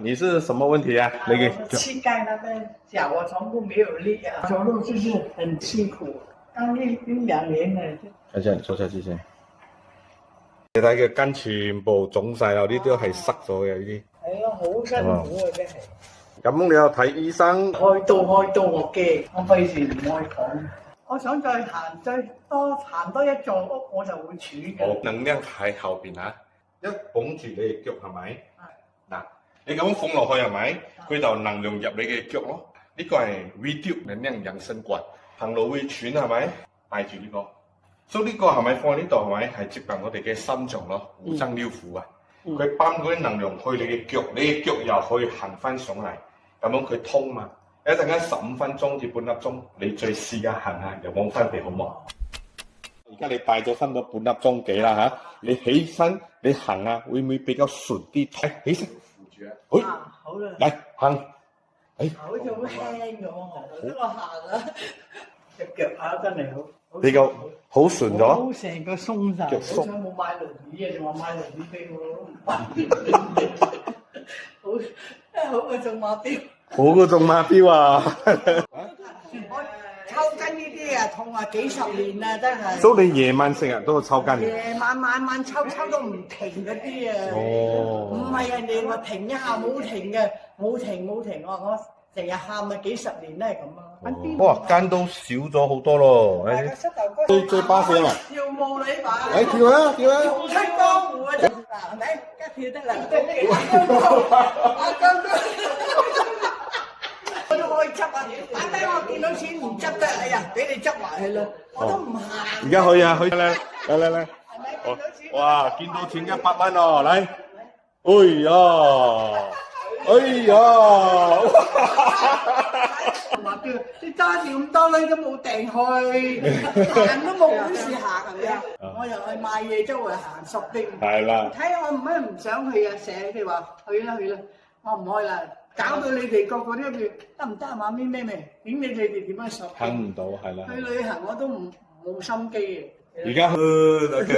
你是什么问题啊？那个膝盖那个脚啊，全部没有力啊，走路就是很辛苦。刚1-2年了。睇下，你坐下之先。你睇佢筋全部腫晒啦，呢啲都係塞咗嘅呢啲。係啊，好辛苦啊，真係。咁你有睇醫生？開刀我驚，我費事唔愛講。我想再行多一座屋，我就會處嘅。好，能量喺後邊啊，一捧住你嘅腳係咪？嗱，你咁樣放落去係咪？佢就能量入你嘅腳咯。呢個係 reduce 能量養生棍，行路會喘係咪？帶住呢個。所以呢個係咪放喺呢度係咪？係接近我哋嘅心臟咯，護生療符啊。佢泵嗰啲能量去你嘅腳，你嘅腳又可以行翻上嚟，咁樣佢通嘛。一陣間15分鐘至半粒鐘，你再試下行下，又往翻地好冇？而家你帶咗身咗半粒鐘幾啦嚇，你起身你行啊，會唔會比較順啲？起身扶住啊！好啦，嚟行，好似好輕咁啊！我行啊，隻腳下真係好。比較好順咗，好成個鬆晒，好彩冇買輪椅啊！仲話買輪椅俾我，好真係好過中馬標，好過中馬標啊！我抽筋呢啲啊痛啊幾十年啦，真係。所以你夜晚成日都抽筋？夜晚抽到唔停嗰啲啊！哦，唔係人哋話停一下冇停嘅，冇停，我成日喊啊幾十年都係咁啊！哇，筋都少咗好多咯！追巴士啊嘛！跳舞你嘛？跳啊！重出江湖啊！係咪？而家跳得啦！阿姜哥，我都可以執啊！打低我見到錢唔執得，哎呀，俾你執埋去啦！我都唔行。而家可以啊，可以嚟！係咪見到錢？哇！見到錢100蚊哦，嚟！哎呀！話叫你揸住咁多女都冇掟去，行都冇本事行係咪啊？我又去買嘢周圍行shopping，係啦。睇下我唔想去啊！成日佢話去啦，我唔去啦，搞到你哋個個都叫得唔得啊？媽咪咩？點你哋點樣shopping？行唔到係啦。去旅行我都冇心機嘅。而家去 OK。